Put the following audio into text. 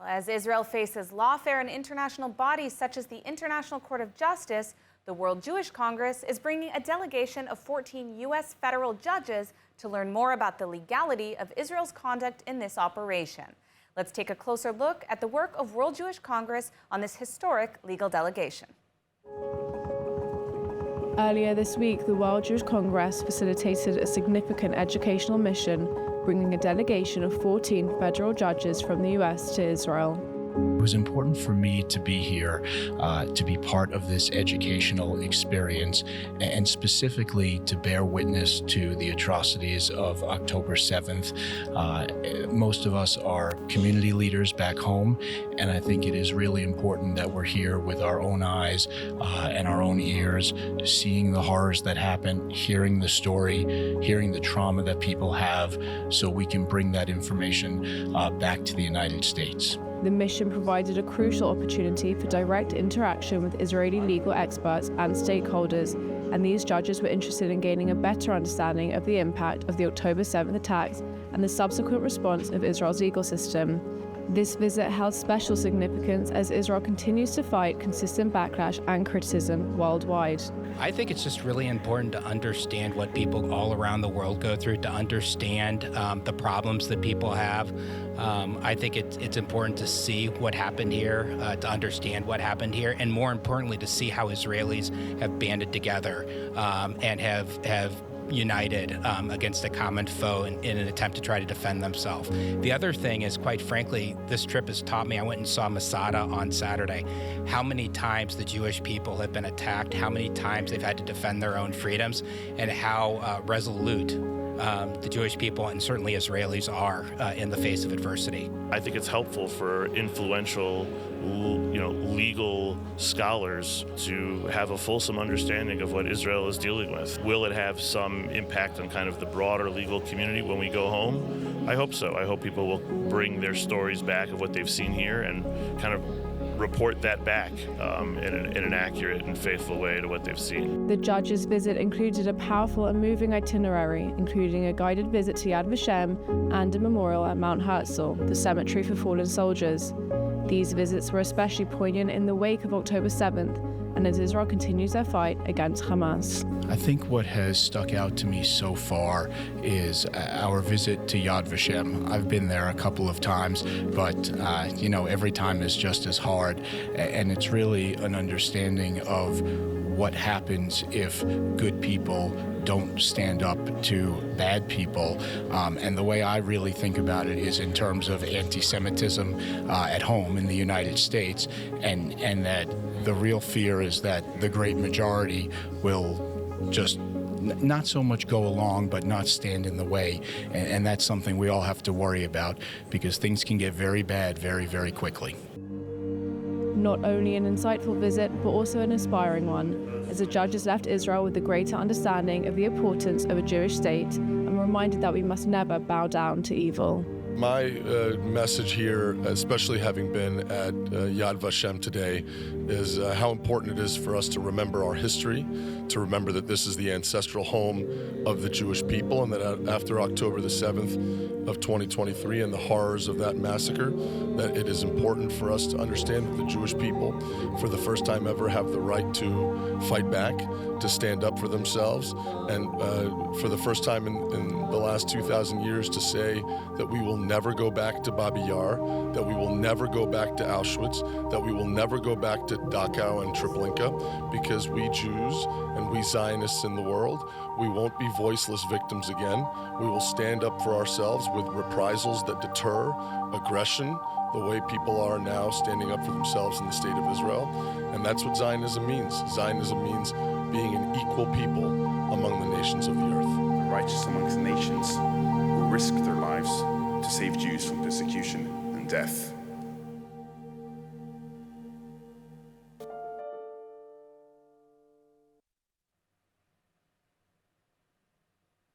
As Israel faces lawfare in international bodies such as the International Court of Justice, the World Jewish Congress is bringing a delegation of 14 U.S. federal judges to learn more about the legality of Israel's conduct in this operation. Let's take a closer look at the work of World Jewish Congress on this historic legal delegation. Earlier this week, the World Jewish Congress facilitated a significant educational mission, bringing a delegation of 14 federal judges from the U.S. to Israel. It was important for me to be here, to be part of this educational experience, and specifically to bear witness to the atrocities of October 7th. Most of us are community leaders back home, and I think it is really important that we're here with our own eyes and our own ears, seeing the horrors that happen, hearing the story, hearing the trauma that people have, so we can bring that information back to the United States. The mission provided a crucial opportunity for direct interaction with Israeli legal experts and stakeholders, and these judges were interested in gaining a better understanding of the impact of the October 7th attacks and the subsequent response of Israel's legal system. This visit held special significance as Israel continues to fight consistent backlash and criticism worldwide. I think it's just really important to understand what people all around the world go through, to understand the problems that people have. I think it's important to see what happened here, to understand what happened here, and more importantly, to see how Israelis have banded together and have united against a common foe in an attempt to try to defend themselves. The other thing is, quite frankly, this trip has taught me. I went and saw Masada on Saturday. How many times the Jewish people have been attacked, how many times they've had to defend their own freedoms, and how resolute the Jewish people and certainly Israelis are in the face of adversity. I think it's helpful for influential, legal scholars to have a fulsome understanding of what Israel is dealing with. Will it have some impact on kind of the broader legal community when we go home? I hope so. I hope people will bring their stories back of what they've seen here and kind of report that back in an accurate and faithful way to what they've seen. The judges' visit included a powerful and moving itinerary, including a guided visit to Yad Vashem and a memorial at Mount Herzl, the cemetery for fallen soldiers. These visits were especially poignant in the wake of October 7th, and as Israel continues their fight against Hamas. I think what has stuck out to me so far is our visit to Yad Vashem. I've been there a couple of times, but every time is just as hard, and it's really an understanding of what happens if good people don't stand up to bad people. And the way I really think about it is in terms of anti-Semitism at home in the United States, and that the real fear is that the great majority will just not so much go along, but not stand in the way. And that's something we all have to worry about, because things can get very bad very, very quickly. Not only an insightful visit, but also an inspiring one, as the judges left Israel with a greater understanding of the importance of a Jewish state and were reminded that we must never bow down to evil. My message here, especially having been at Yad Vashem today, is how important it is for us to remember our history, to remember that this is the ancestral home of the Jewish people, and that after October the 7th of 2023 and the horrors of that massacre, that it is important for us to understand that the Jewish people, for the first time ever, have the right to fight back, to stand up for themselves, and for the first time in the last 2,000 years to say that we will never go back to Babi Yar, that we will never go back to Auschwitz, that we will never go back to Dachau and Treblinka, because we Jews and we Zionists in the world, we won't be voiceless victims again. We will stand up for ourselves with reprisals that deter aggression, the way people are now standing up for themselves in the state of Israel. And that's what Zionism means. Zionism means being an equal people among the nations of the earth. The righteous amongst the nations will risk their lives to save Jews from persecution and death.